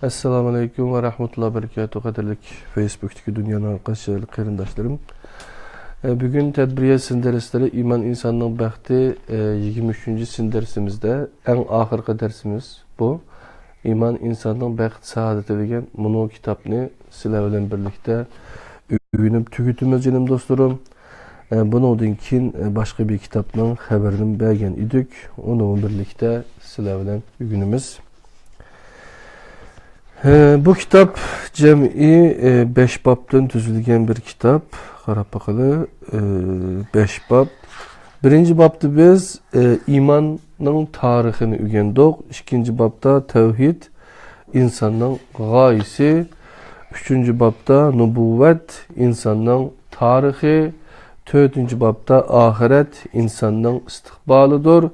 Assalamu alaikum ve rahmetullahi ve berekatuhu. Kaderlik Facebook'taki dünyanın arkadaşları, kıyındaşlarım. Bugün tedbiriye sindersleri iman insanının bəxti 23. sindersimizde en ahırkı dersimiz bu. İman insanının bəxti saadet edilen bunu kitapını sizler bilen birlikte üyünüp tükütümüz canım dostlarım. Bunun için başka bir kitapның haberini bergen idik. Onunla birlikte sizler bilen üyünümüz. Bu kitap cem'i 5 babdan tüzülgen bir kitap. Qarab baqalı 5 bab. Birinci babda biz imanның tarixini öğrendik. İkinci babda tevhid, insanның gayesi. Üçüncü babda nübüvvet, insanның tarixi. Dördüncü babda ahiret, insanның istiqbalıdır.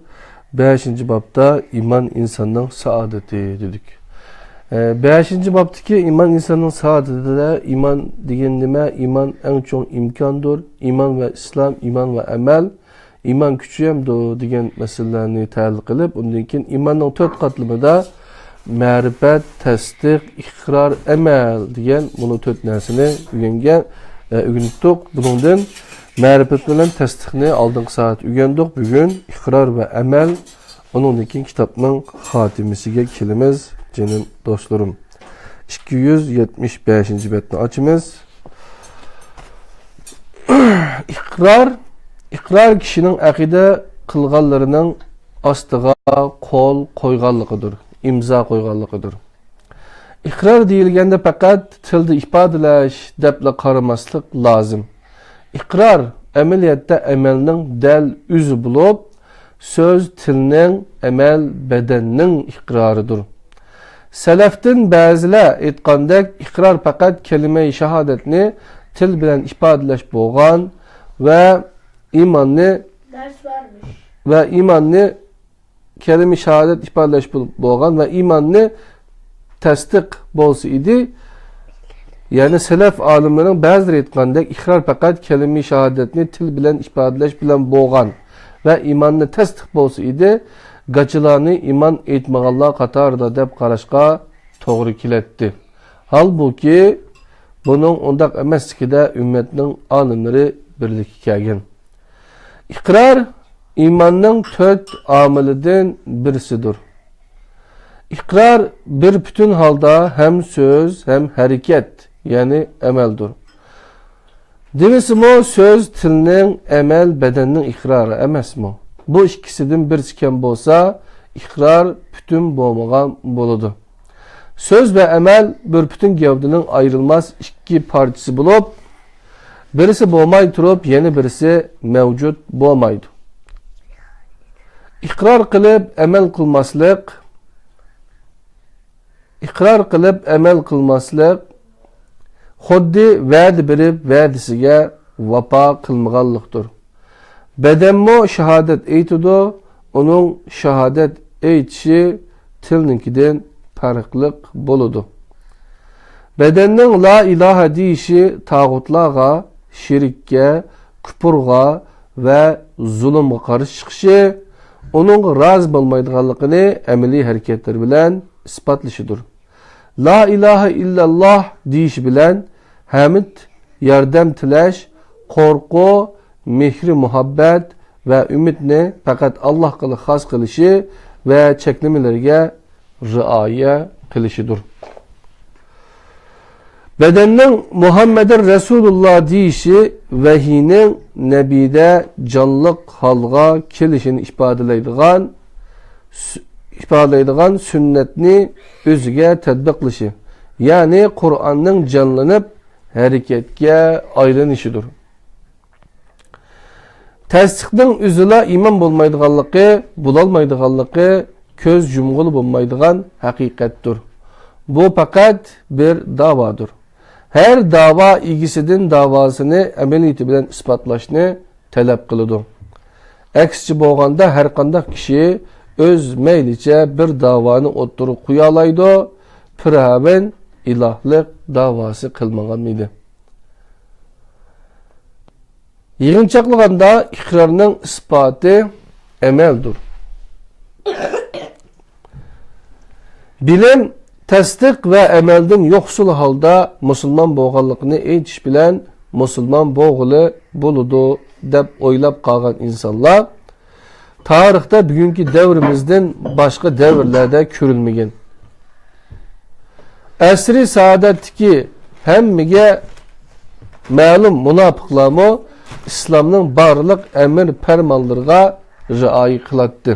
Beşinci babda iman insanның saadeti dedik. 5. babdaki iman insanın saadetinde iman degen nime? İman en çok imkandır. İman ve İslam, iman ve emel. İman küçüğü hem de degen meselelerini tahlil kılıp ondan keyin imanın 4 katlamında ma'rifat, tasdiq, iqrar, emel degen bunu 4 narsani öğrendik. Bundan ma'rifat bilan tasdiqni oldingi soat öğrendik. Bugün iqrar ve emel ondan keyin kitapның xotimasiga kelamiz. Canım dostlarım, 275. betni açımız. İqrar kişinin akide kılganlarının astığa kol koyganlıqıdır, imza koyganlıqıdır. İqrar deyilgende fakat tilde ifadelaş deple qaramaslık lazım. İqrar ameliyatda emelinin del üzü bulup, söz tilinin emel bedeninin iqrarıdır. Seleftin bazılar etqandek iqrar fakat kelime-i şehadetni til bilen ifadeleş boğan ve imanni kelime-i şehadet ifadeleş boğan ve imanni tasdiq bolsa idi. Yani selef alimlerin bazıları etqandek iqrar fakat kelime-i şehadetni til bilen ifadeleş bilen boğan ve imanni tasdiq bolsa idi. Gaçılarını iman etmağanlar qatarda dep qarashqa to'g'ri keletdi. Halbuki bunun ondaq emasligida ümmetning alimlari birlikka kelgan. İqrar imanning 4 amilidan birisidir. İqrar bir bütün halda hem söz hem hareket yani emeldir. Demisimi söz tilning emel bedenning iqrarı emasmi? Bu ikisinden birisiken bolsa, iqrar bütün bolmagan boludu. Söz ve emel bir bütün gevdinin ayrılmaz iki parçası bulup, birisi bolmay turup, yeni birisi mevcut bolmaydı. İqrar kılıp emel kılmaslık, xuddi va'da berip va'dasiga vapa qilmaganlikdir. Bedenmo şehadet eytidu, onun şehadet eytişi tilninkiden farklılık boludu. Bedennin la ilahe deyişi tağutlağa, şirikке, küpurga ve zulümge karşı çıkışı, onun razı bolmaydıganlıqını emeli hareketler bilen ispatlışıdır. La ilahe illallah deyişi bilen hamid, yardım tilash, korku, mehri muhabbet ve ümitni fakat Allah kılı has kılışı ve çeklemelerine riaya kılışıdır. Bedeninin Muhammed'in Resulullah deyişi vehinin nebide canlıq halga kelişini ifadələydiğən sünnetini özüge tədbiqlışı. Yani Kur'an'ın canlanıp hareketke ayrılışıdır. Tasdiqning üzüla iman bolmaydiganlıqı, bulalmaydiganlıqı, köz yumgul bolmaydigan haqiqatdir. Bu fakat bir davadır. Her dava ilgisinden davasını ameliyeti bilen ispatlaşını talep kılıdı. Aksici bolganda her qandaq kişi öz meylice bir davanı otturup kuyalaydı, piraven ilahlık davası kılmagan mıydı? Yığınçaqlığında iqrarının ispatı emeldir. Bilim tasdiq ve emelden yoksul halda musulmon bo'lganligini aytish bilan musulmon bo'g'ili bo'ludi deb o'ylab qolgan insonlar tarixda bugungi davrimizdan boshqa davrlarda ko'rilmagan. Asri saodatdagi hammaga ma'lum munofiqlarmi islomning barliq amr farmonlariga rioya qiladi.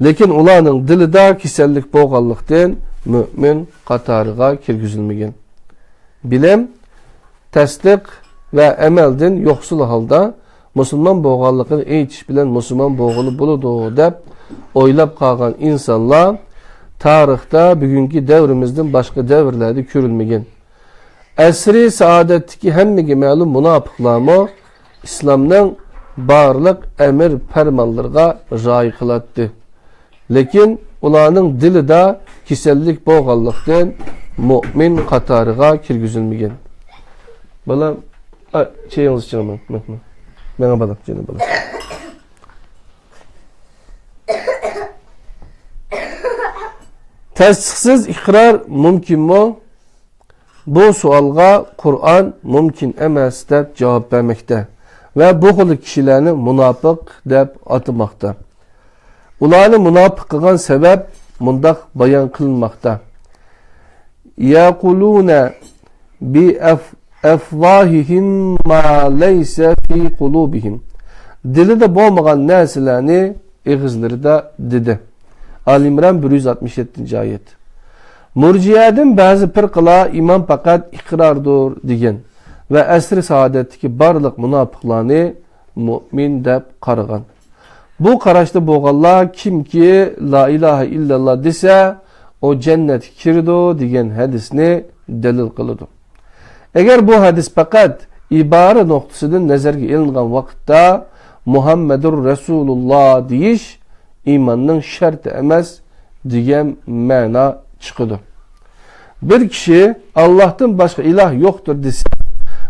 Lekin ularning dilida kasallik bo'lganlikdan mümin qatoriga kirgizilmagan. Bilim, tasdiq ve emelden yoksul halda musulmon bo'lganligini aytish bilan musulmon bo'g'ili bo'ladi deb o'ylab qolgan insonlar tarixda bugungi davrimizdan boshqa davrlarda ko'rilmagan. Asri saodatdagi hammaga ma'lum munofiqlarmi islomning barliq amr farmonlariga rioya qiladi. Lekin ularning dilida kasallik bo'lganlikdan mu'min qatoriga kirgizilmagan. Balam, çayınızı içelim. Bana balam, canım balam. Tasdiqsiz iqrar mümkün mü? Bu sualga Kur'an mümkün emas deb cevap vermekte ve bu xil kişilerini münafık deb atmakta. Ularni münafık kılgan sebep mundaq bayan kılınmakta. Yaquluna bi efvahihim ma leyse fi kulubihim. Dilide bo'lmagan narsalarni ig'izlarida dedi. Al-İmran 167. ayet. Murciye'den bazı firqalar iman fakat iqrardır degan ve asri saadetdeki barliq münafıqlarni mu'min deb qaragan. Bu qarashda bo'lganlar kimki la ilahe illallah dese o cennet kirdi degan hadisni dalil qiladi. Eğer bu hadis fakat ibare noktasından nazarga ilingan vaqtda Muhammedur Resulullah deyish imanning şartı emas degan ma'no chiqadi. Bir kishi Allah'tan başka ilah yoktur dese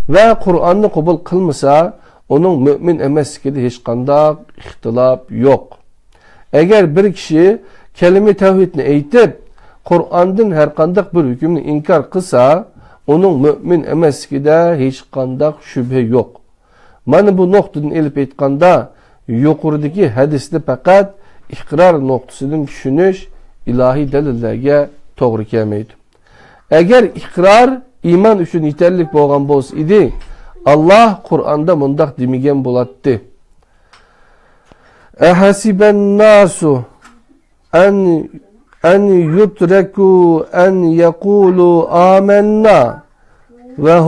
ve Kur'an'ı kabul kılmasa onun mümin emasligida hech qanday ixtilof yok. Eğer bir kishi kelime tevhidni aytib Kur'an'dan her qanday bir hükümni inkar qilsa onun mümin emasligida hech qanday şübhe yok. Mana bu noktadan elip aytganda yuqoridagi hadisni faqat iqrar noktasidan tushunish ilahi dalillarga to'g'ri kelmaydi. Eğer iqrar iman uchun yeterli bo'lgan bo'lsa edi, Allah Kur'an'da mundaq demagan bo'ladi. Ahasiban nasu an yutraku an yaqulu amanna ve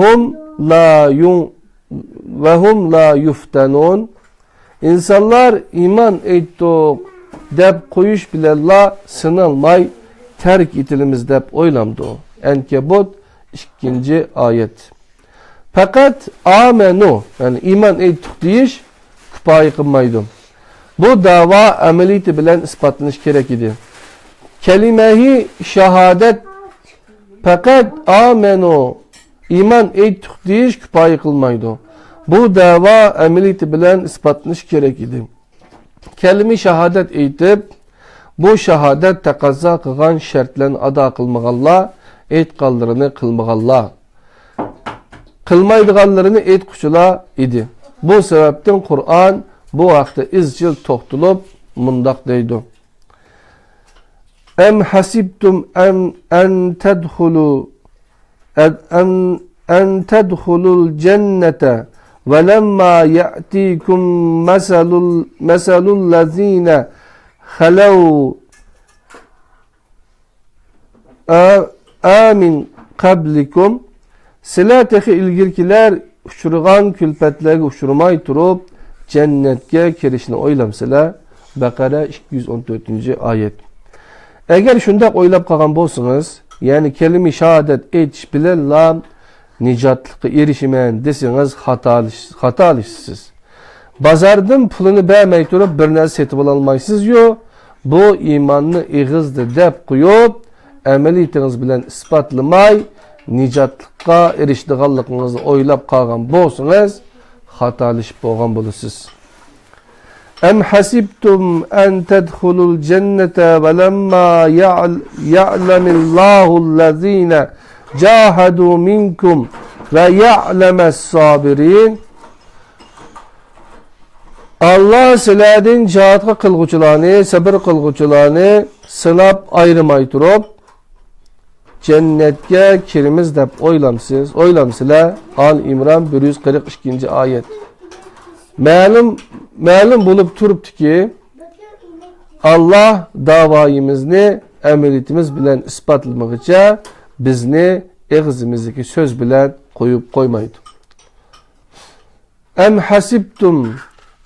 hum la yuftanun. İnsanlar iman ettik deb qo'yish bilanla sınalmay terk etilimiz deb o'ylamdi. Enkebut 2. ayet. Fakat amenu yani iman ettik deyish kifoya qilmaydi. Bu dava ameliyati bilan isbotlanish kerak edi. Kelime-i şehadet fakat amenu iman ettik deyish kifoya qilmaydi. Bu dava ameliyati bilan isbotlanish kerak edi. Kelime-i şehadet aytib bu şehadet taqozo qilgan shartlarni ado qilmaganlar aytganlarini qilmaganlar qilmaydiganlarini aytquchilar edi. Bu sebepten Kur'an bu vaqtda izchil to'xtalib mundaq deydi. Em hasibtum an tadkhulul cennete ve lemma ya'tikum masalul lezine halav amin qablikum. Sizlar tehi ilgirkiler uçurgan külpetlerge uçurmay turup cennetke kirishni o'ylamsizlar. Baqara 214. ayet. Eğer şundak o'ylab qolgan bo'lsangiz, yani kelime-i şehadet aytish bilanla nijotlikka erishiman desangiz xatolishsiz. Bozordan pulini bermay turib bir narsa setib ololmaysiz-yu, bu imanni ig'izdi deb qo'yib, amaliyatingiz bilan isbotlamay nijotlikka erishdiganligingizni o'ylab qolgan bo'lsangiz, xatolashib bo'lgan bo'lasiz. Em hasibtum en tedhulul cennete ve lemma ya'lemillahul cahadu minkum ve ya'lemes sabirin. Allah sizlerden cihatga kılgıçılarını, sabır kılgıçılarını sınap ayrımay turup cennetke kirimiz dep oylamsizlar. Al İmran 142. ayet. Ma'lum bulup turuptu ki Allah davayimizni emeliyetimiz bilen ispatlamakça bizni ağzımızdaki söz bilen koyup koymaydı. Em hasibtum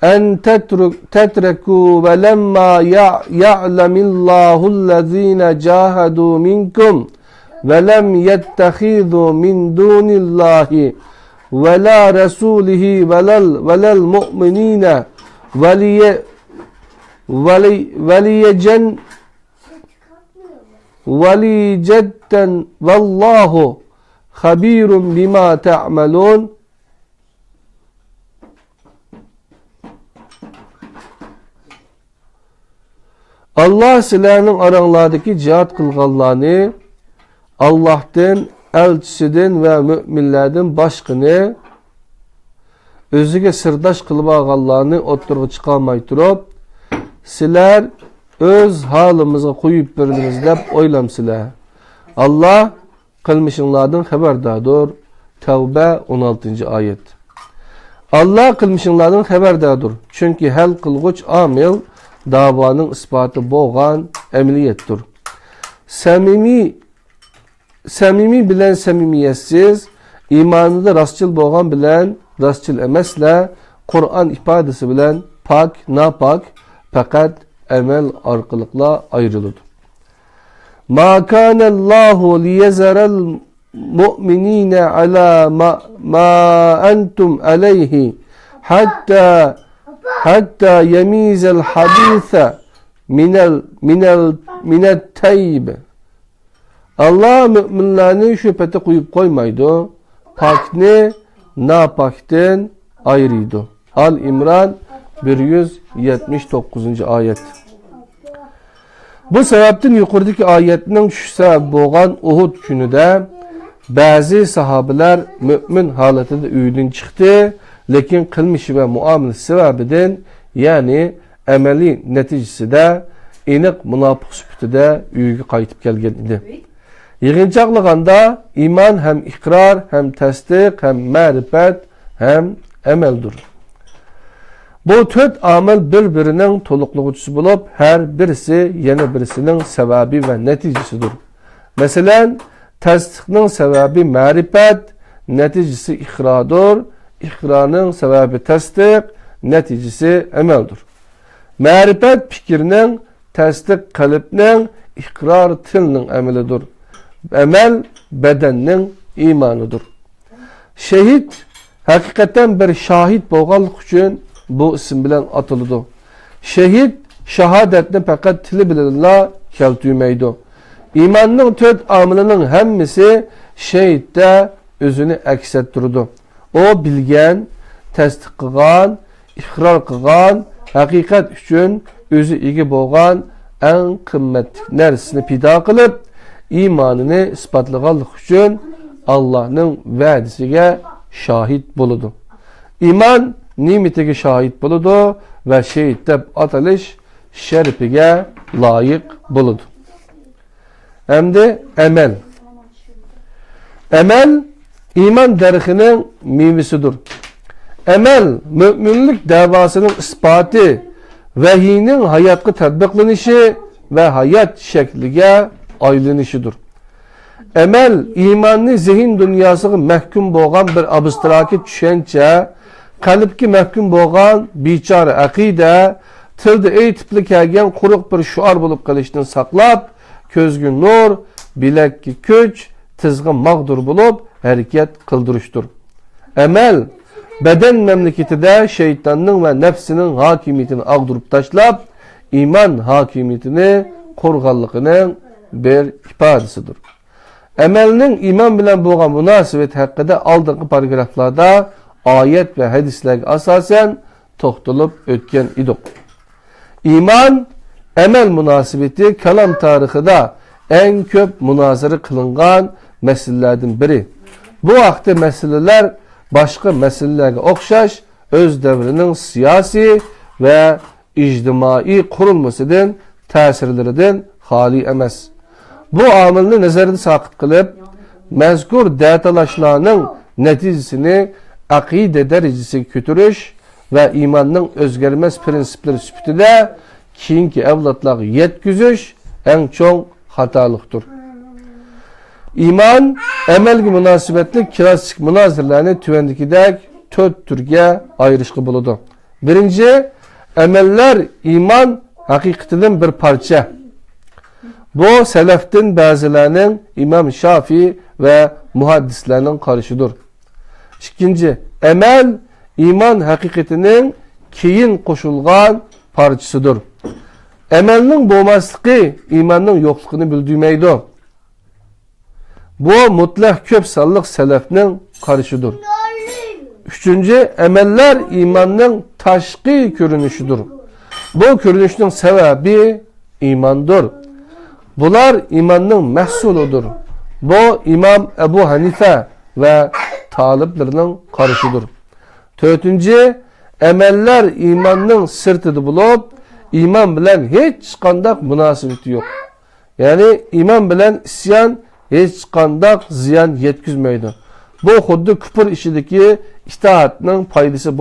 en tetreku ve lemma ya'lemillahu'llezine cahadu minkum ve lem yettehizu min dunillahi ve la rasulihi ve lel mu'minine velicetten vallahu habirun bima ta'malun. Allah sizlerinin aranlardaki cihat kılganlarını Allah'tan, elçisinden ve müminlerden başkını özüge sırdaş kılıp ağallarını oturgu çıkarmay turup sizler öz halımıza koyup verdiniz dep oylamsizlar. Allah kılmışınlardan haberdadır. Tevbe 16. ayet. Allah kılmışınlardan haberdadır. Çünkü hel kılgıç amil davanın ispatı boğan emniyettir. Samimi bilen samimiyetsiz, imanı da rastçıl boğan bilen rastçıl emesle, Kur'an ifadesi bilen pak, napak, fakat emel arkalıkla ayrılıdır. Ma kanallahu liyezerel mu'minine ala ma entum aleyhi hatta yemizel hadise minel tayyib. Allah müminlerini şüphete koyup koymaydı. Pakni napakten ayrıydı. Al İmran 179. ayet. Bu sebepten yukarıdaki ayetinin şu sebep boğan Uhud günüde bazı sahabeler mümin haletinde üyüdün çıktı. Lekin kılmışı ve muamelesi sebebiden yani emeli neticesi de inik münafık sübütüde üyüge kayıtıp gelgen idi. Yığıncaqlığında iman hem ikrar, hem tasdik, hem marifet, hem emeldir. Bu dört amel birbirinin tolukluğucusu bulup her birisi yeni birisinin sebebi ve neticesidir. Mesela tasdiknin sebebi marifet, neticesi ikradır. İkrarın sebebi tasdik, neticesi emeldir. Marifet fikrinin, tasdik kalbinin, ikrar tilinin emelidir. Emel bedeninin imanıdır. Şehit hakikaten bir şahit boğanlık için bu isim bilen atılıdı. Şehit şehadetini fakat tili bilenle keltüymeydi. İmanının dört amilinin hemmisi şehitte özünü aks ettirdi. O bilgen, tasdik kılgan, ikrar kılgan, hakikat için özü igi boğan en kıymetli nersini pida kılıp imanını ispatlıqanlıq üçün Allah'ın vədisiga şahit buludu. İman nimetiga şahit buludu ve şehit deb atalış şerifiga layık buludu. Hem de emel. Emel iman derhinin meyvesidir. Emel müminlik davasının ispatı, vehinin hayatı tatbiqlanışı ve hayat şeklige aylanışıdır. Emel imanni zihin dünyasıga mahkum bo'lgan bir abstraki tushuncha, qalbga mahkum bo'lgan bechora aqida, tilda aytibli kelgan quruq bir shuar bo'lib qolishdan saqlab, ko'zga nur, bilakka kuch, tizg'i mag'dur bo'lib harakat qildirishdir. Emel beden memleketida şeytanның ve nefsinin hakimiyetini ag'dirib tashlab, iman hakimiyetini qo'rg'anligining bir ifadesidir. Emelinin iman bilen bo'lgan münasebet hakkında aldığım paragraflarda ayet ve hadislerge asasen toxtulup ötken idik. İman, emel münasebeti kalam tarixida en köp münazara kılıngan meselelerden biri. Bu vakti meseleler başka meselelerge okşaş öz devrinin siyasi ve ictimai kurulmasından tesirlerinden hali emas. Bu amilni nazarda saqit qilib, mazkur datalaşlarning neticesini aqide derecesiga ko'tarish ve imanning o'zgarmas prinsiplari sifatida keyingi avlodlarga yetkazish eng cho'ng xatolikdir. İman, emelgi münasebetli klasik münazirlerini tüvendikidek 4 türge ayrışkı buludu. Birinci, emeller iman hakikatinin bir parça. Bu seleftin bazılarının İmam Şafii ve muhaddislerinin karışıdır. İkinci, emel iman hakikatinin keyin koşulgan parçasıdır. Emelinin bo'lmaslığı imanın yokluğunu bildirmeydi. Bu mutlak köp sallık selefinin karışıdır. Üçüncü, emeller imanın taşkı görünüşüdür. Bu görünüşün sebebi imandır. Bunlar imanın mehsuludur. Bu İmam Ebu Hanife ve taliplerinin karışıdır. Dördüncü, emeller imanın sırtıdır bulup, iman bilen hiç kandak münasebeti yok. Yani iman bilen isyan hiç kandak ziyan yetkizmeydi. Bu xuddi küpür işideki itaatının paydası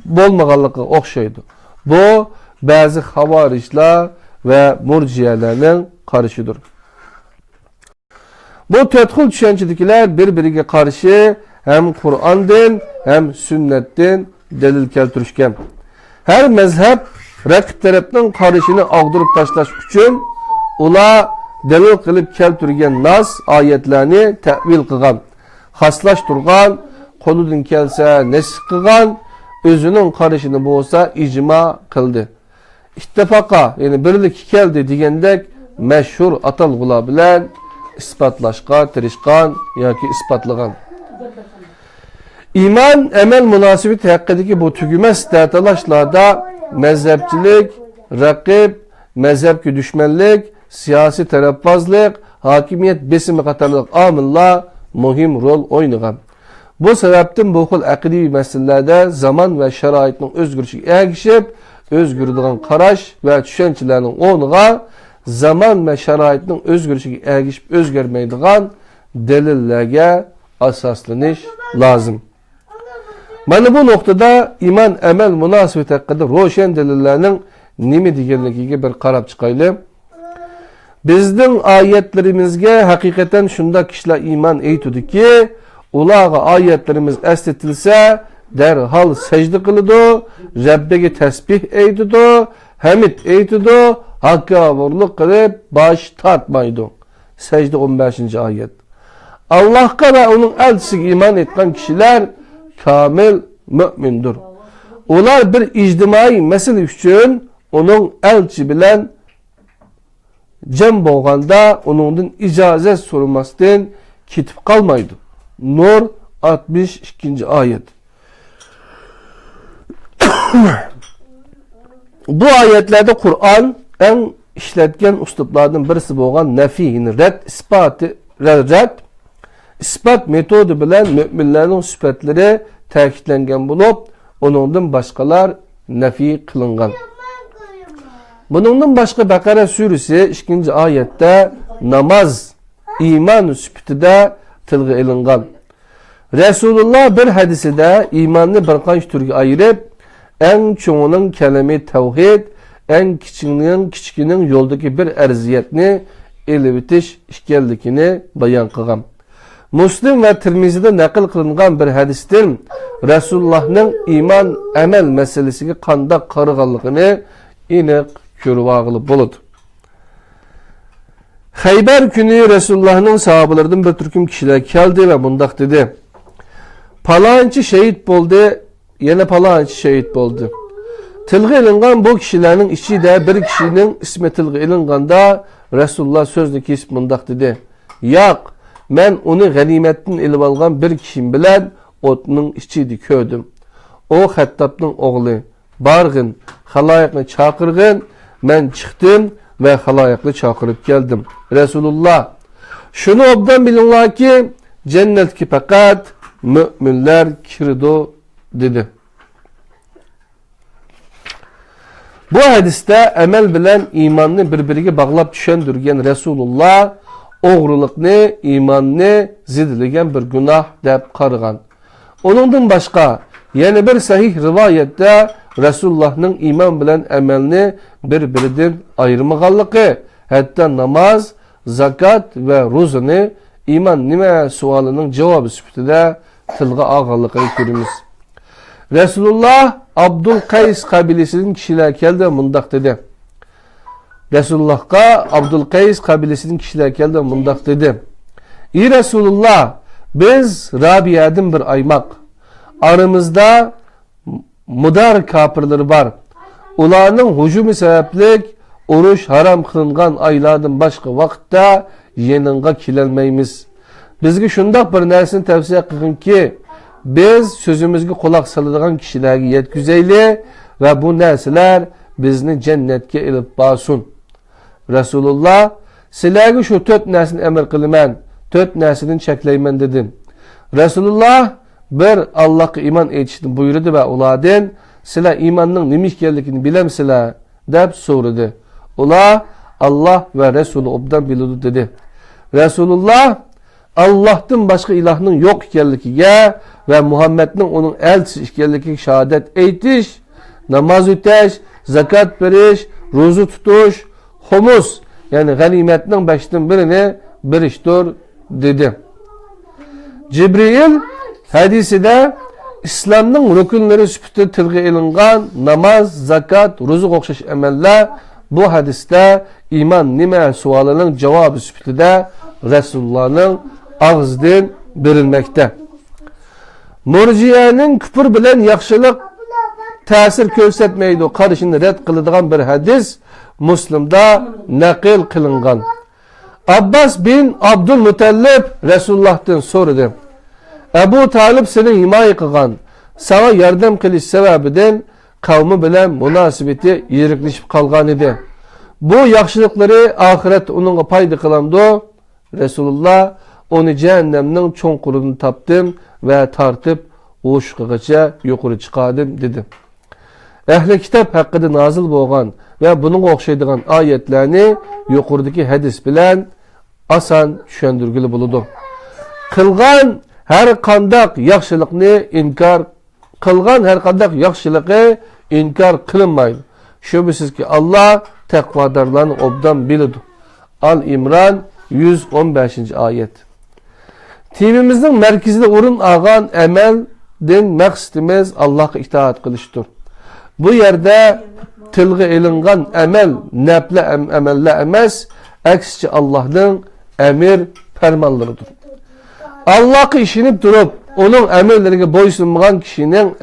bolmaganlığı okşaydı. Bu bazı havarişler ve murciyelerinin karışıdır. Bu tedhul düşüncedekiler birbiriga karşı hem Kur'an'dan hem sünnetten delil keltirishgan. Her mezhep rakip tarafının karışını ağdırıp taşlaş üçün ula delil kılıp keltirgen nas ayetlerini tevil kılgan, haslashturgan, qo'lidan kelsa nesih qilgan, özünün karışını bolsa icma kıldı. İttifaqa, yani birlik keldi degandek meşhur atalgılar bilen ispatlashqa tirishgan yoki isbatlagan. İman emel münasebeti hakkındaki bu tügümez datalaşlarda mezhepçilik, rakip, mezhepki düşmanlık, siyasi tarafbazlık, hakimiyet besimi katarlık amillar muhim rol oynagan. Bu sebepten bu xil aqidi meselelerde zaman ve şeraitning özgürlüğü ergişip, özgürlüğün karaş ve düşüncelerinin onuğa zaman ve şeraitning özgürlüğü ergişip özgürmeydiğen delillerge asaslanış lazım. Mana bu noktada iman emel münasebeti hakkında roşen delillerinin nemi deganligiga bir qarab chiqaylik. Bizning ayetlerimizge hakikaten şunda kişiler iman eytudiki, ularga ayetlerimiz esletilse derhal secde kılıdı, Rabbiga tesbih eytudu, hamid eytudu, hakka vorluk kılıp baş tartmaydı. Secde 15. ayet. Allah'a ve onun elçisiga iman etken kişiler kamil mümindir. Ular bir ictimai mesele üçün onun elçi bilen cem bolganda onundan icazet sorulmasından kitip kalmaydı. Nur 62. ayet. Bu ayetlerde Kur'an en işletken usluplardan birisi bolgan nefi, red, ispat metodu bilen müminlerin sübetleri ta'kidlangan bulup, onundan başkalar nefi kılıngan. Bunundan başka Bakara suresi 2. ayette namaz, iman sübetide tilga ilingan. Resulullah bir hadiside imanını bir kaç türge ayırıp, en çoğunun kelime tevhid, en küçükünün yoldaki bir erziyetini elbetiş işkellikini bayan kılgan. Müslim ve Tirmizi'de nakil kılınan bir hadisten Resulullah'ın iman emel meselesini kanda karıgallıkını inek körüvağılı buludu. Hayber günü Resulullah'ın sahabelerden bir türküm kişiler geldi ve bundak dedi. Palançı şehit buldu, yine palançı şehit buldu. Tilgı ilingan bu kişilerin içi de bir kişinin ismi tilgı ilinganda Resulullah sözdeki ismi bundak dedi. Yak, ben onu ganimetten ilip algan bir kişim bilen otunun içiydi köydüm. O Hattab'ın oğlu. bargın, halayıkni çakırgın, men çıktım ve halayıkni çakırıp geldim. Resulullah, şunu obdan bilinler ki, cennetki fakat müminler kirdo dedi. Bu hadiste emel bilen imanını birbirine bağlap düşendürgen Resulullah oğruluqni, imanını zidiligen bir günah dep qarıgan. Onundan başka yeni bir sahih rivayette Resulullah'ın iman bilen emelini birbirinden ayırmağanlığı, hatta namaz, zakat ve ruzunu iman nime sualının cevabı sübütüde tılga ağalığı görümüz. Resulullah Abdülkays kabilesinin kişiler geldi mundak dedi. Resulullah'a Abdülkays kabilesinin kişiler geldi mundak dedi. İyi Resulullah, biz Rabia'dan bir aymak. Aramızda mudar kapırları var. Ularının hücumu sebeplik oruç haram kılıngan aylardan başka vakitte yeninga kilenmeyimiz. Bizge şundak bir nersini tavsiye kılın ki biz sözümüzge kulak salıdığan kişilerge yetküzeyli ve bu nersiler bizni cennetke ilip basun. Resulullah silerge şu 4 nersini emir kılımen, 4 nersini çekleymen dedim. Resulullah bir Allah'a iman etişini buyurdu ve uladın sila imanның nimiş geldiğini bilemsila dep sorudu. Ula Allah ve Resulü obdan bilidu dedi. Resulullah Allah'tan başka ilahının yok ikenligiga ve Muhammed'nin onun elçisi ikenligiga şehadet eytiş, namaz öteş, zakat veriş, rozu tutuş, humus yani ganimetning 5'ten birini berishtir dedi. Cibril hadiside İslam'ның rükünleri süpütü tilgı ilingan namaz, zakat, rozu okşaş emeller bu hadiste iman nime sualının cevabı süpütüde Resulullah'ın ağızdan verilmekte. Murciye'nin küfür bilen yakşılık tesir kösetmeydi o karışını red kılıdığan bir hadis Müslim'de nakil kılıngan. Abbas bin Abdülmutallib Resulullah'tan sorudu. Ebu Talib seni himaye kılgan, sana yardım kılış sebebiden kavmi bilen münasibeti yirikleşip kalgan idi. Bu yakşılıkları ahiret onunla payda kılamdı. Resulullah onu cehennemnin çonkurunu taptım ve tartıp uçkıgaça yukarı çıkardım dedi. Ehli kitap hakkında nazil boğan ve bunun okşaydıgan ayetlerini yukarıdaki hadis bilen asan düşündürgülü buludu. Kılgan her kandak yakşılıkını inkar kılgan her kandak yakşılığı inkar kılınmaydı. Şüphesiz ki Allah tekvadarlarını obdan bilidu. Al-İmran 115. ayet. Timimizin merkezinde urun ağan emelden maksatımız Allah'a itaat kılıştır. Bu yerde tilgı ilingan emel neple emelle emez, aksice Allah'ın emir fermanlarıdır. Allah'ı işinip durup onun emirlerine boysunmayan kişinin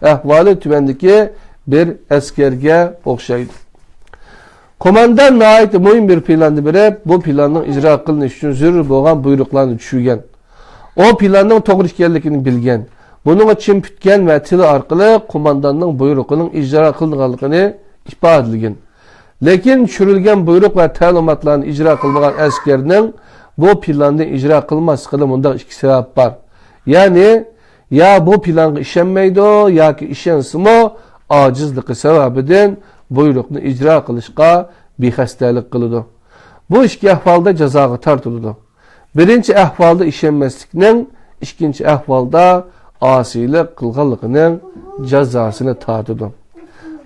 ehvali tüvendeki bir askerge okşaydı. Komandan ait mühim bir plandı biri bu planın icra kılınış için zürür boğan buyruklarını düşürgen. O planın doğru işgellikini bilgen. Bunun için pütken ve tili arkalı komandanın buyruğunun icra kılınganlığını ifade edilgen. Lekin çürülgen buyruk ve talimatlarını icra kılmayan askerinin bu planı icra kılması kılımında iki sebep var. Yani ya bu planı işenmeydi ya ki işensimo acizlik sebebiden buyrukunu icra kılışka bir hastalık kılıdı. Bu iki ahvalda cezağı tartıldı. Birinci ahvalda işenmezlikinin, ikinci ahvalda asilik kılganlığının cezasını tartıldı.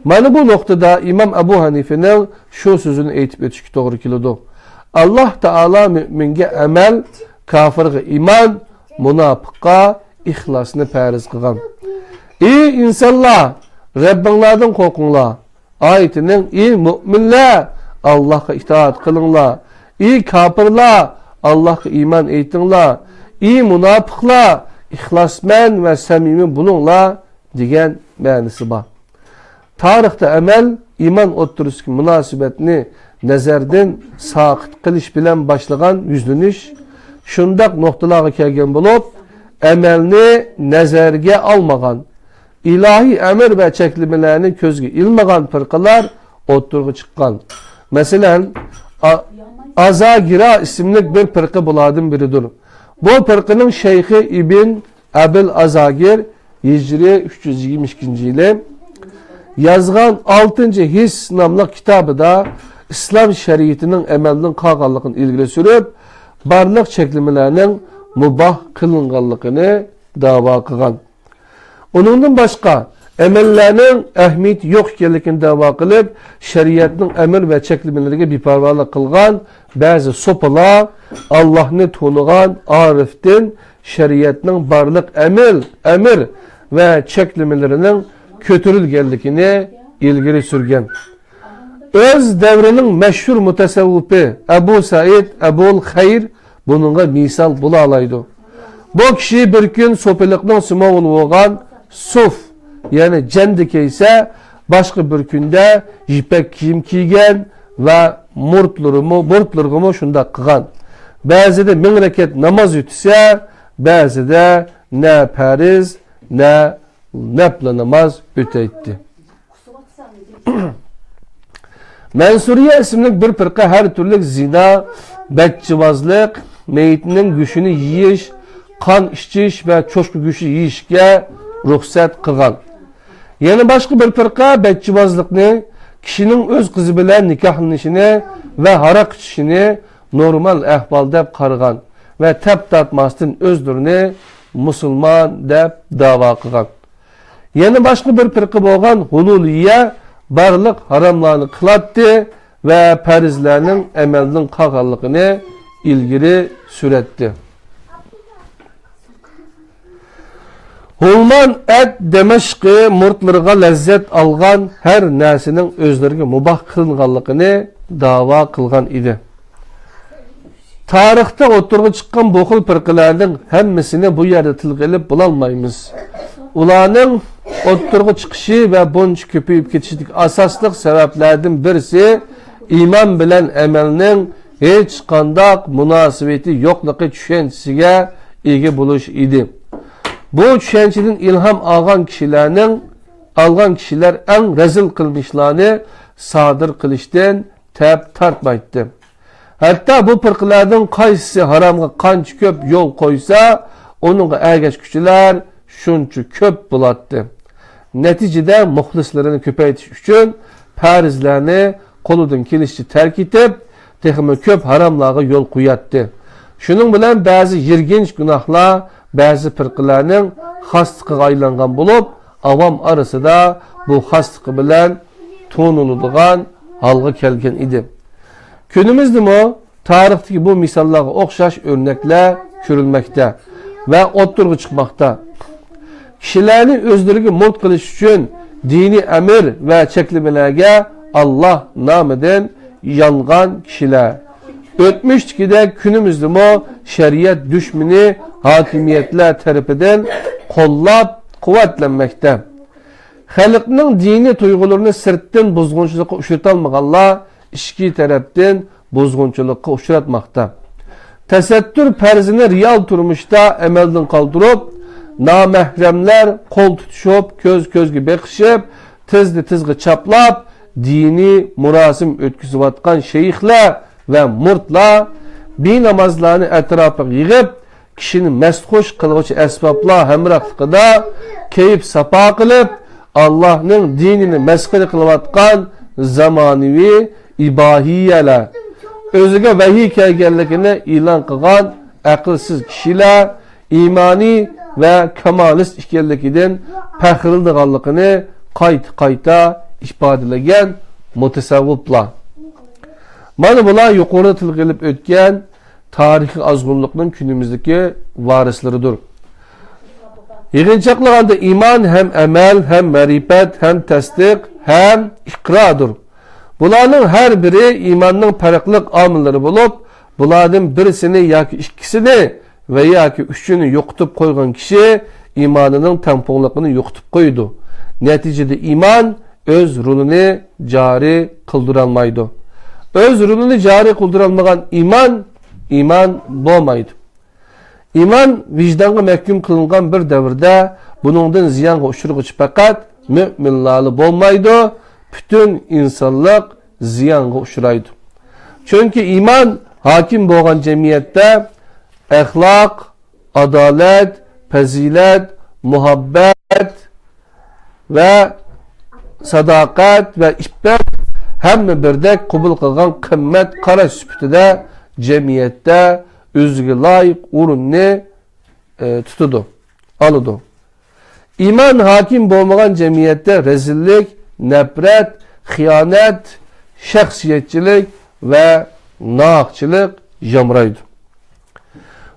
Mana bu noktada İmam Ebu Hanife'nin şu sözünü eğitip ötüşük doğru kılıdı. Allah Teala müminge emel, kafirge iman, münafıkka ihlasını periz kılgan. İyi insanlar, Rabbinlardan korkunlar. Ayetinin iyi müminler, Allah'a itaat kılınlar. İyi kafirler, Allah'a iman eytinlar. İyi münafıklar, ihlasmen ve samimi bulunla diyen manisi var. Tarihte emel, iman oturuski münasibetini nezerden sakıt kılış bilen başlayan yüzlünüş, şundak noktalara kelgen bulup, emelini nezerge almagan, ilahi emir ve çeklimelerini közge ilmagan fırkalar oturgu çıkkan. Mesela Azagira isimli bir fırka buladın biridir. Bu fırkının şeyhi İbn Abil Azagir Hicri 322. yılı yazgan 6. His namlı kitabı da İslam şeriatının emelinin kalganlıkını ilgili sürüp barlık çeklimelerinin mubah kılınganlıkını dava kılgan. Onundan başka emellerinin ehmiyeti yok ekanligini dava kılıp şeriatının emir ve çeklimeleriga beparvolik kılgan bazı sopalar Allah'ını tanıgan ariftin şeriatının barlık emir ve çeklimelerinin kötürülgenligini ilgili sürgen. Öz devrinin meşhur mutasavvufi Ebu Said Ebul Hayr bununla misal bula alaydı. Bu kişi bir gün sopiliknin sımavul olgan suf yani cendike ise başka bir günde jipek kiyim kiygen ve murtlarımı şunda kıgan. Bazı da min reket namaz ütse bazı da ne periz ne nefle namaz üteytti. Mensuriye isimli bir fırka her türlü zina, bekçivazlık, meyitinin güçünü yiyiş, kan içiş ve çoşku güçü yiyişke ruhsat kılgan. Yani başka bir fırka bekçivazlıkını, kişinin öz kızı bilen nikahlanışını ve harak içişini normal ahvalda karıgan ve tep tatmasının özlerini Müslüman dep dava kılgan. Yani başka bir fırka bolgan hululiye barlık haramlarını kılattı ve perizlerinin emelinin kalkanlıkını ilgili süretti. Hulman et Demeşki murtlarına lezzet algan her nesinin özlerine mubah kılınganlıkını dava kılgan idi. Tarihte oturgu çıkan bu xil fırkalarının hemmisini bu yerde tilgilip bulalmayımız. Ulanın oturgu çıkışı ve bunca köpüyüp geçişlik asaslık sebeplerden birisi iman bilen emelinin hiç kandak münasebeti yokluğu düşüncesiyle ilgi buluş idi. Bu düşüncenin ilham algan kişiler en rezil kılmışlarını sadır kılıştan tep tartmaydı. Hatta bu fırkalardan kaysisi haramga kanç köp yol koysa onun ergeç kişiler şunçu köp bulattı. Neticede muhlislerini köpeytiş için perizlerini koludan kilişçi terk edip texmi köp haramlarga yol koyattı. Şunun bilen bazı yirginç günahlar bazı fırkalarının hastıqı aylangan bulup avam arası da bu hastıqı bilen tonulduğun halga kelgen idi. Günümüzde mi tarihteki bu misallara okşaş örnekler görülmekte ve oturgu çıkmakta. Kişilerin özlerine mult kılış için dini emir ve çeklimelerge Allah nameden yangan kişiler. Ötmüştü de günümüzde mi şeriat düşmini hakimiyetler tarafından kollap kuvvetlenmekte. Halkının dini duygularını sırttan bozgunçulukka uçurtalmaganlar işki taraftan bozgunçulukka uçuratmakta. Tesettür perzini real turmuşta emelden kaldırıp namahremler kol tutuşup göz bakışıp tizgi çaplap dini murasim ötküzüvatkan şeyhler ve murtlar bir namazlarını etrafa yığıp kişinin mesthoş kılgıcı esbabla hemraflıkıda keyif sapa kılıp Allah'ın dinini meskili kılıvatkan zamanevi ibahiyeler özüge vahiy kelgenlikini ilan kılgan akılsız kişiler imani ve kemalist işkellikiden pəxrildiğanlıqını qayta ifadeleyen mutasavvıplar. Mana bular yuqori tilgilib o'tgan tarixiy azg'unlikning günümüzdeki varislaridir. Yig'inchoqlaganda iman hem emel, hem marifat, hem tasdiq, hem iqrodir. Bularning her biri imanning farqli omillari bo'lib, bulardan birisini yoki ikkisini ve yoki üçünü yo'qotib qo'ygan kishi imanının tamponliqini yo'qotib qo'ydi. Neticede iman öz rolünü cari kıldırılmaydı. Öz rolünü cari kıldırılmagan iman bo'lmaydi. İman vicdanı mehkum kılıngan bir devirde buningdan ziyonga uchirg'uchi faqat müminlarli bo'lmaydi, bütün insanlık ziyonga uchraydi. Chunki iman hakim bo'lgan jamiyatda axloq, adolat, fazilat, muhabbat ve sadoqat ve iffat hamma birdek qabul qilgan qimmat qarash sifatida jamiyatda o'ziga loyiq o'rinni tutadi, oladi. İman hakim bo'lmagan jamiyatda rezillik, nafrat, xiyonat, shaxsiyatchilik ve nohaqchilik yamraydi.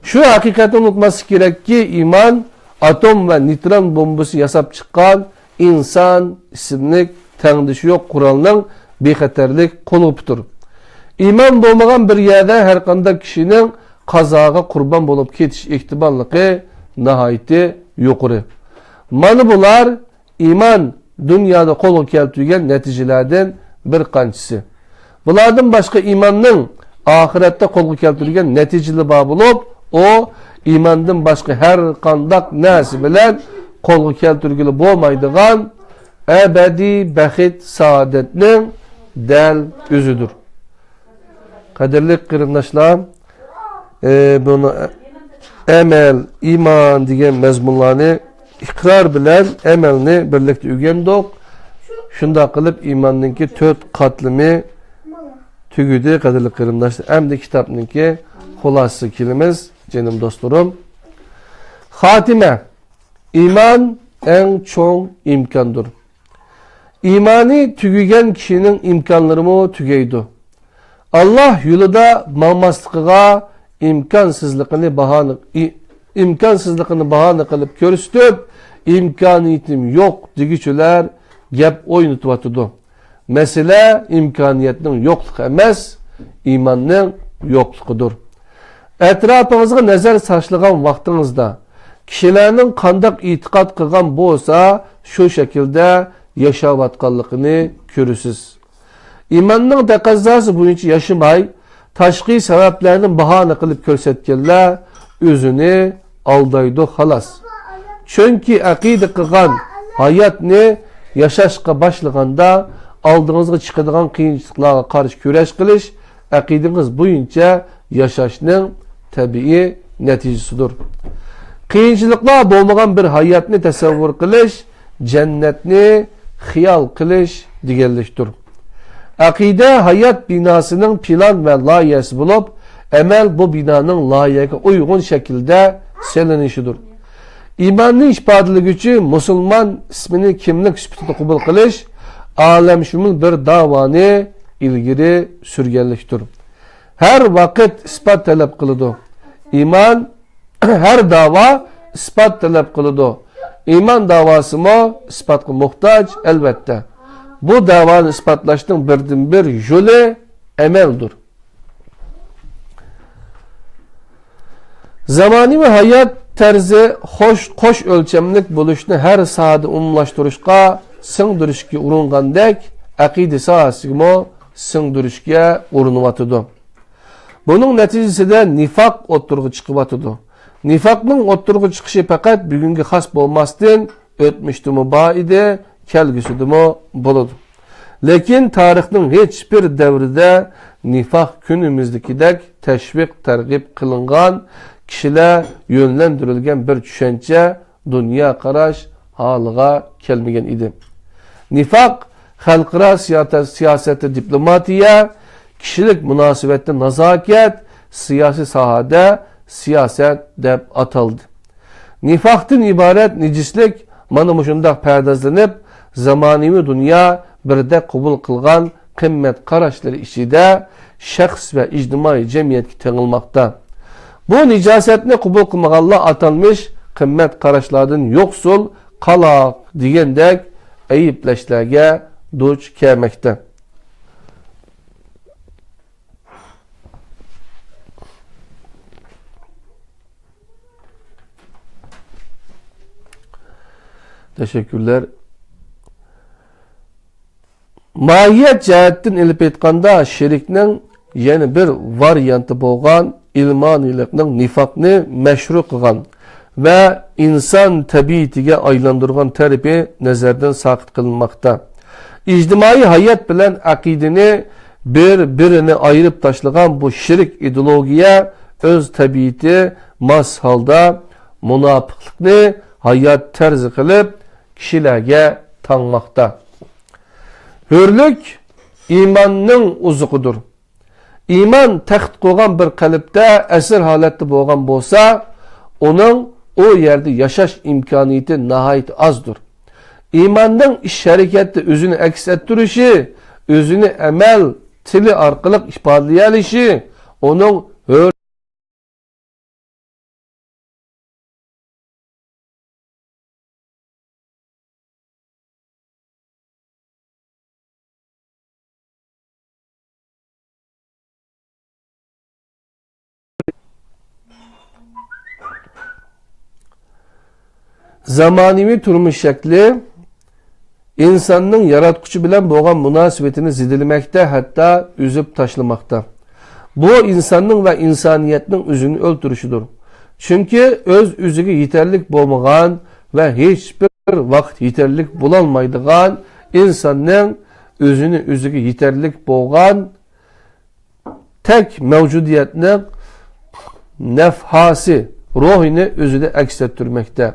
Şu hakikatni unutması gerek ki iman atom ve nitron bombası yasap çıkan insan isimli tengdişi yok Kur'an'ın bexatarlik qolupudur. İman bo'lmagan bir yerde her qanday kişinin kazaga kurban bulup ketiş ihtimallıqı nahayeti yuqori. Mana bular iman dünyada qolu keltirgen neticelerden bir qanchisi. Bulardan başka imanның ahirette qolu keltirgen neticeli bar bulup o imandan başka her qandaq narsa bilan qo'lga keltirgili bo'lmaydigan ebedi baxit saadetning dal o'zidir. Qadrli qarindoshlar, bunu amel, iman degan mazmunlarni iqror bilan amalni birlikda o'rgandik. Shunda qilib imonninki 4 qatlami tugudi. Qadrli qarindoshlar, endi kitobninki xulosasi kelimiz. Canım dostlarım, Hatime, iman en çoğun imkandır. İmanı tügügen kişinin imkanları mı tügeydi? Allah yolunda malmaslığa imkansızlıkını bahane kılıp görüstüp, imkaniyetim yok digiçüler gep oynutuvatıdı. Mesele imkaniyetinin yokluk emez, imanın yoklukudur. Etrafınızga nazar saçlagan vaqtыңızda kişilerinin qandaq itiqad qilgan bo'lsa, şu şekilde yaşavatqanligini görürsüz. İmanның taqazzası boyunca yaşamay, tashqi sabablarni bahane qilib ko'rsatganlar o'zini aldaydi xalas. Chunki aqida qilgan hayotni yashashga boshlaganda oldingizga chiqadigan qiyinchiliklarga qarshi kurash qilish aqidangiz bo'yicha yashashning tabiiy neticesidir. Qiyinchiliklar bo'lmagan bir hayotni tasavvur qilish, jannatni xiyol qilish deganlikdir. Aqida hayot binosining plan va loyihasi bo'lib, amal bu binoning loyihaga uygun şekilde selinishidir. İmanni ifodalaguvchi musulmon ismini kimlik sifatida qabul qilish olamshumul bir davoni ilgari surganlikdir. Her vakit ispat talep kılıdı. İman her dava ispat talep kılıdı. İman davası mı ispatga muhtaç elbette. Bu davanı ispatlaştığın birden bir yolu emeldir. Zamani ve hayat terzi hoş ölçemlik buluşunu her sahada umumlaştırışqa sığdırışga urungandek aqida sahasıgı sığdırışga urunuvatıdı. Bunun neticesinde nifak oturgu çıkıvatıdı. Nifakның oturgu çıkışı fakat bugünkü has bolmasdan ötmüştümü baide kelgüsüdümü boludu. Lekin tarixning hiçbir devride nifak günümüzdekidek teşvik tergib kılıngan kişiler yönlendirilgen bir düşünce dünya qarash halıga kelmegen idi. Nifak xalqaro siyaseti diplomatiya, kişilik münasebette nazaket, siyasi sahada siyaset deb ataldı. Nifaktan ibaret necislik mana mushundaq perdazlanib, zamaniy dünya birde qabul qilgan qimmat qarashlar ichida shaxs va ijtimoiy jamiyatga tengilmoqda. Bu nijasetni qabul qilmaganlar atalmış qimmat qarashlardan yo'qsul, qaloq degandek ayıplashlarga duch kelmoqda. Teşekkürler. Mahiyet cihettin ilip etqanda şirikning yeni bir varianti bo'lgan ilmonilikning nifaqni mashru qilgan ve insan tabiatiga aylandırgan tarifi nazardan sakit kılınmakta. İctimai hayat bilen akidini birini ayırıp taşlagan bu şirk ideologiya öz tabiati mas halda münafıklıkni hayat terzi kılıp kişilerge tanmakta. Hürlük imanның uzukudur. İman taxt koygan bir kalipte esir haletli boğan bolsa, onun o yerde yaşaş imkaniyeti nahayet azdır. İmanның iş harekette özünü aks ettirişi, özünü emel tili arkalık ifadeyelişi, onun zamanimi turmuş şekli insanın yaratkucu bilen boğan münasebetini zidilmekte, hatta üzüp taşlamakta. Bu insanın ve insaniyetinin özünü öldürüşüdür. Çünkü öz üzüge yeterlik bolmagan ve hiçbir vakt yeterlik bulalmaydıgan insanın özünü üzüge yeterlik boğan tek mevcudiyetinin nefhası, ruhunu özüde aks ettirmekte.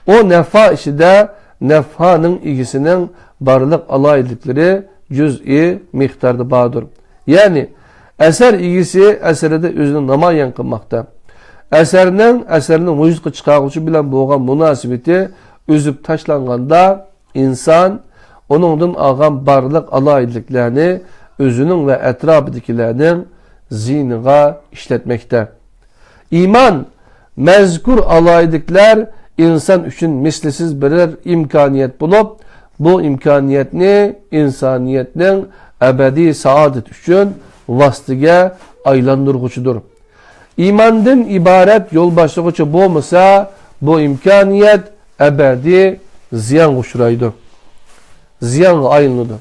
O nefa işi de nefhanın ilgisinin barılık alaylıkları cüz'i miktarda bağdır. Yani eser ilgisi eserde özünü namayan kılmakta. Eserinin vücudka çıkargıcı bilen boğan münasebeti üzüp taşlanganda insan onundan ağan barılık alaylıklarını özünün ve etrafındakilerinin zihniga işletmekte. İman mezkur alaylıklar insan üçün mislisiz birer imkaniyet bulup, bu imkaniyetini insaniyetinin ebedi saadet üçün vasıtıga aylandırgıçıdır. İmandan ibaret yol başlıgıçı bolmasa, bu imkaniyet ebedi ziyan uçuraydı. Ziyan ayınlıdır.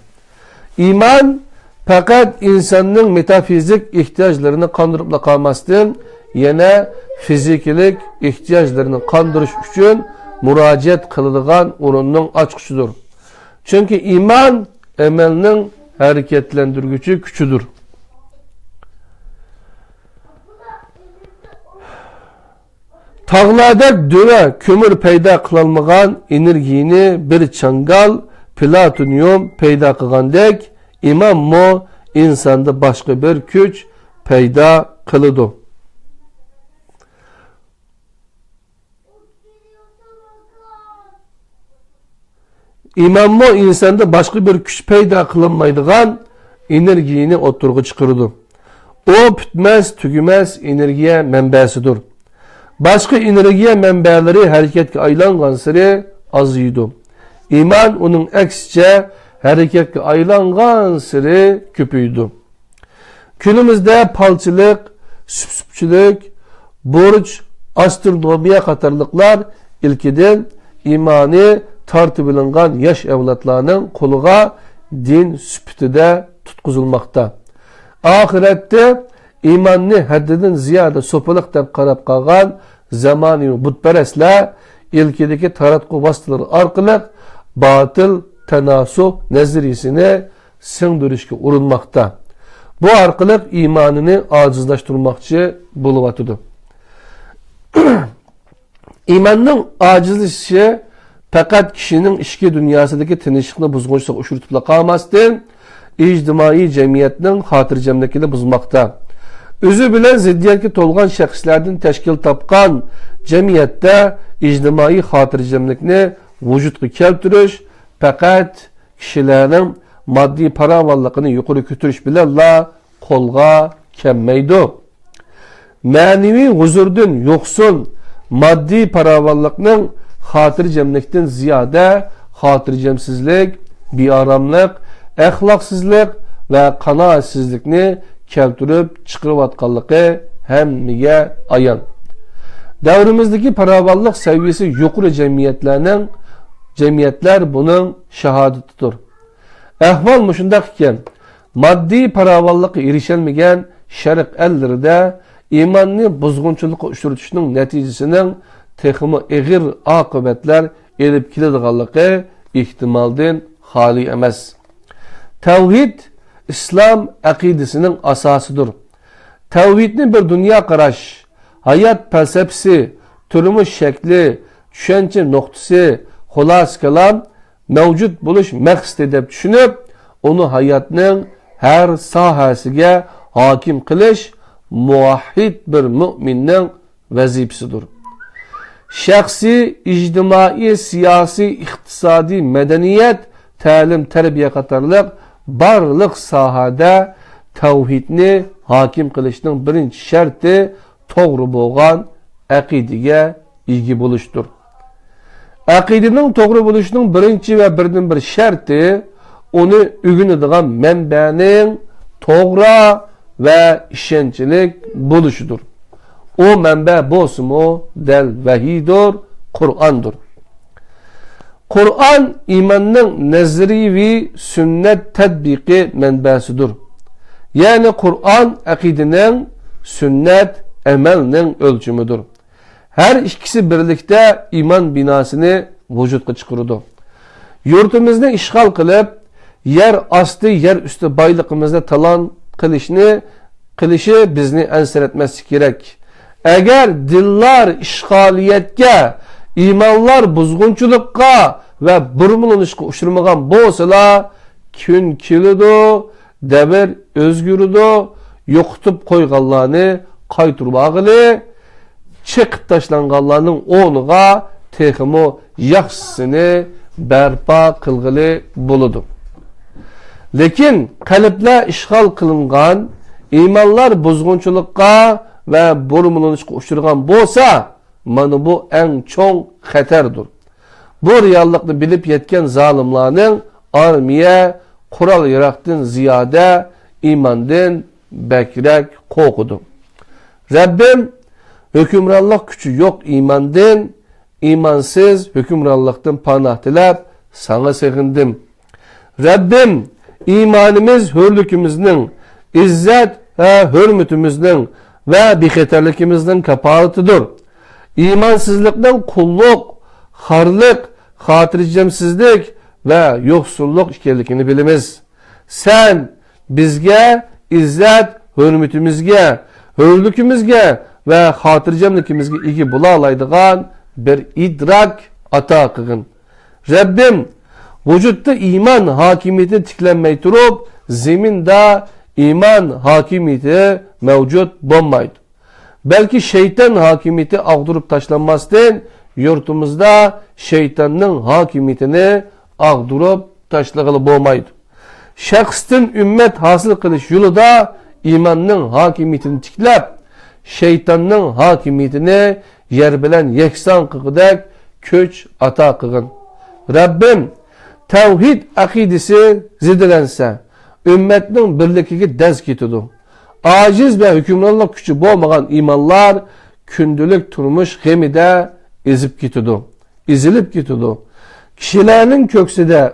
İman fakat insanın metafizik ihtiyaçlarını kandırıpla kalmasın, yine fizikilik ihtiyaçlarını kandırış üçün müracaat kılınğan urunun açıkçıdır. Çünkü iman emelinin hareketlendirgücü güçüdür. Tağlarda döve kömür peyda kılınmağan energiyini bir çangal platinyum peyda kılgandek iman mı insanda başka bir güç peyda kılıdı. İman mı insanda başka bir güç peyda kılınmaydıgan energiyini oturgu çıkırdı. O bütmez tügümez enerjiye menbesidir. Başka enerjiye menbeleri hareketke aylangan sıra azıydı. İman onun aksice hareketke aylangan sıra köpüydü. Günümüzde palçılık, süpsüpçülük, borç, astronomiya katarlıklar ilkiden imani tartıbilingan yaş evlatlarının koluğa din süpütüde tutkuzulmakta. Ahirette imanni haddiden ziyade sopalık deb qarab qalgan zamani butperestler ilkideki taratqu vasıtaları arqılıq batıl tenasu neziriyesini singdirishga urinmoqda. Bu arqılıq imanını acizlaştırmakçı buluvatıdı. İmanның acizleşişi fakat kişinin içki dünyasındaki tinchlikni buzg'unchiga uchirtib qolmasdan ijtimoiy jamiyatning xotirjamligini buzmoqda. Özü bilen ziddiyatga to'lgan shaxslardan tashkil topgan jamiyatda ijtimoiy xotirjamlikni vujudga keltirish faqat kishilarning moddiy farovonligini yuqori ko'tarish bilanla qo'lga kelmaydi. Ma'naviy huzurdan yo'qsin moddiy farovonlikning xotirjamlikdan ziyoda xotirjamsizlik, bearamlik, axloqsizlik va qanoatsizlikni keltirib chiqarayotganligi hammaga ayon. Davrimizdagi farovonlik saviyasi yuqori jamiyatlar buning shahodatidir. Ahvol mushundaq ekan, moddiy farovonlikka erishalmagan sharq ellarida imanni buzg'unchilikqa uchratishning natijasining texmi egir akıbetler elip keladiganligi ihtimaldan xoli emas. Tavhid İslam aqidasining asosidir. Tavhidni bir dunyo qarash, hayot falsafasi, turmush shakli, tushuncha nuqtasi, xulos kalam mavjud bo'lish maqsadi deb tushunib, uni hayotning har sohasiga hokim qilish muvahhid bir mu'minning vazifasidir. Shaxsiy, ijtimoiy, siyosiy, iqtisodiy, madaniyat, ta'lim, tarbiya qatorliq barliq sohada tavhidni hokim qilishning birinchi sharti to'g'ri bo'lgan aqidaga ega bo'lishdir. Aqidaning to'g'ri bo'lishining birinchi va birdan bir sharti uni o'rganadigan manbaning to'g'ri va ishonchlik bo'lishidir. O manba bo'lsa-mu dal vahiydir, Qur'ondir. Qur'on imanning nazariy sünnet tatbiqi manbasidir. Yani Qur'on aqidaning sünnet amalning ölçümüdür. Her ikisi birlikte iman binasını vücudga chiqaradi. Yurtimizni ishg'ol qilib, yer asti, yer üstü boyligimizda talon qilishi bizni ansirətməsi kerak. Eğer dillar işgaliyetke, imanlar buzgunçulukka ve burmulanışka uçurmagan bolsala, gün kilidu, devir özgürüdü, yokutup koyganlarını qaytırıp ağılı, çıkıp taşlanganlarının onuğa teximo yaxşısını berpa kılgılı buludu. Lekin kalpler işgal kılıngan, imanlar buzgunçulukka ve burmulanışka uçurgan bolsa, mana bu en çok xatardır. Bu reallıkni bilip yetken zalimlarning armiya kural yaraktan ziyade imandan bekrak qo'rqidi. Rabbim hükümranlık gücü yok imandan, imansız hükümranlıktan panah tilab sana sığındım. Rabbim imanimiz hürlükümüzün, izzet ve hürmetimizin ve bixeterlikimizin kapalatıdır. İmansızlıktan kulluk, harlık, hatırcamsızlık ve yoksulluk işkerlikini bilimiz. Sen bizge izzet hürmetimizge, hürlükümüzge ve hatırcamlıkimizge iki bulalaydıgan bir idrak ata kılın. Rabbim vücutta iman hakimiyeti tiklenmeyi turup, zeminde iman hakimiyeti mevcut bulmaydı. Belki şeytan hakimiyeti ağdırıp taşlanmazdan, yurtumuzda şeytanın hakimiyetini ağdırıp taşlığılı bulmaydı. Şəxstin ümmet hasıl kılış yolu da imanın hakimiyetini tiklep, şeytanın hakimiyetini yer bilen yeksan kıgıdak köç ata kıgın. Rabbim tevhid akidisi zidilense, ümmetinin birlikiga dez ketidu. Aciz ve hükümranlık gücü bolmagan imanlar kündülük turmuş gemide ezip ketidu. Ezilip ketidu. Kişilerin köksüde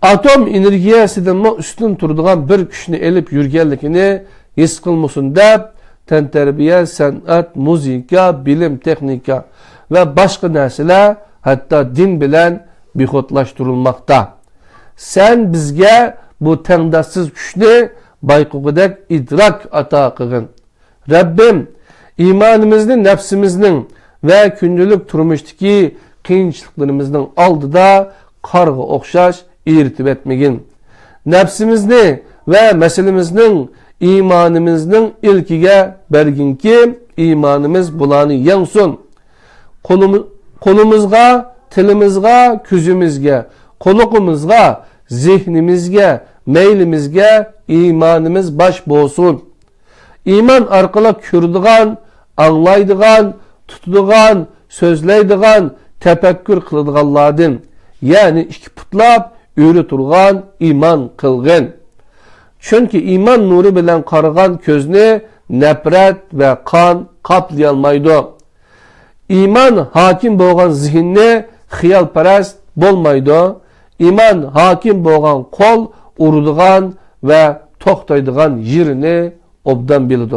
atom enerjisinden üstün turduğan bir güçünü elip yürgenlikini his kılmasın dep, tenterbiye, sanat, muzika, bilim, teknika ve başka nesile hatta din bilen bihotlaştırılmakta. Sen bizge bu tengdassız güçlü baykugudak idrak ata kılın. Rabbim imanımızın, nefsimizin ve kündülük turmuştaki kıyınçlıklarımızın aldıda kargı okşaş eritip etmegin. Nefsimizni ve meselemizin imanımızın ilkige bergin ki imanımız bulanı yansın. Kolumuzga, tilimizga, küzümüzge, kolukumuzga, zihnimizge, meylimizge imanımız baş bolsun. İman arqala kürdügan, anlaydıgan, tutuduğan, sözleydigan, tefekkür kılıdığanlardan, yani iki putlap, ürü turgan iman kılgın. Çünkü iman nuru bilen karıgan közünü nefret ve kan kaplayalmaydı. İman hakim boğan zihinni xiyalperest bolmaydı. İman hakim boğan kol uruduğan ve toktaydıgan yerini obdan bildi.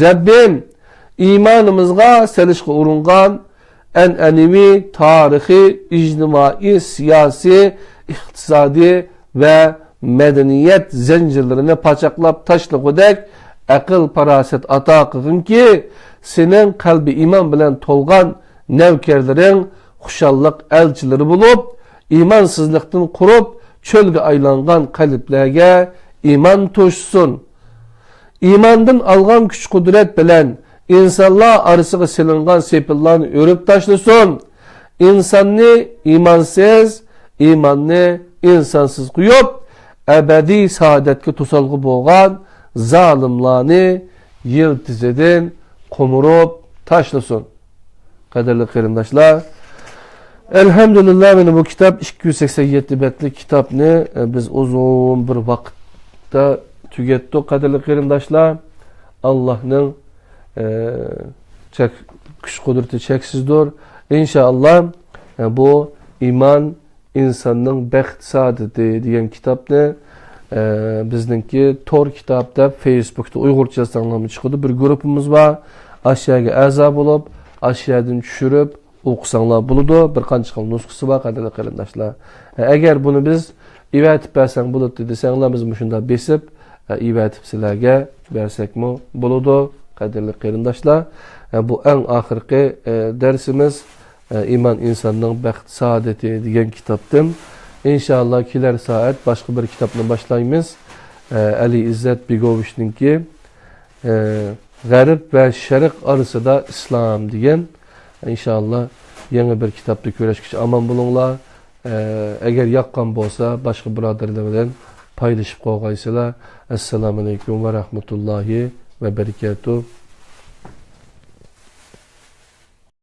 Rabbim İmanımızga selişki urungan en'enevi, tarihi, ictimai, siyasi, iktisadi ve medeniyet zincirlerini paçaklap taşlıqıdek akıl paraset ata kılın ki senin kalbi iman bilen tolgan nevkerlerin huşallık elçileri bulup imansızlıktan kurup çölge aylangan kaliplerge iman toşsun. İmandan algan güç kudret bilen insanlar arasıga silingan sepillarını örüp taşlasın. İnsanını imansız, imanını insansız kuyup ebedi saadetki tusalgı boğan zalimlarını yıldızeden komurup taşlasın. Kaderli kıyımdaşlar, elhamdülillah benim bu kitap 287 betlik kitap ne biz uzun bir vakitte tükettik kaderli kıyımdaşlar. Allah'ın güç kudreti çeksizdir. İnşallah bu iman insanın bəxt saadeti diyen kitap ne bizninki Tor kitapta Facebook'ta Uygurca sanlamı çıkıyordu. Bir grupumuz var. Aşağıya azab olup aşağıdan düşürüp okusanlar buludu. Bir kançıqal nuskusu var kaderli kıyımdaşlar. Eğer bunu biz ivetip versen bulut dedi. Senler biz müşunda besip ivetip silerge versek mi buludu. Kaderli kıyımdaşlar. Bu en ahirki dersimiz iman insanın bəxt saadeti diyen kitaptım. İnşallah kiler saat başka bir kitapla başlayımız. Ali İzzet Bigoviç'nin ki Garip ve Şerik arasında İslam diyen inşallah yeni bir kitapta köreşkiş aman bulunlar. Eğer yakkan bolsa başka braderler bilen paylaşıp koğaysılar. Esselamu Aleyküm ve Rahmetullahi ve Berekatuhu.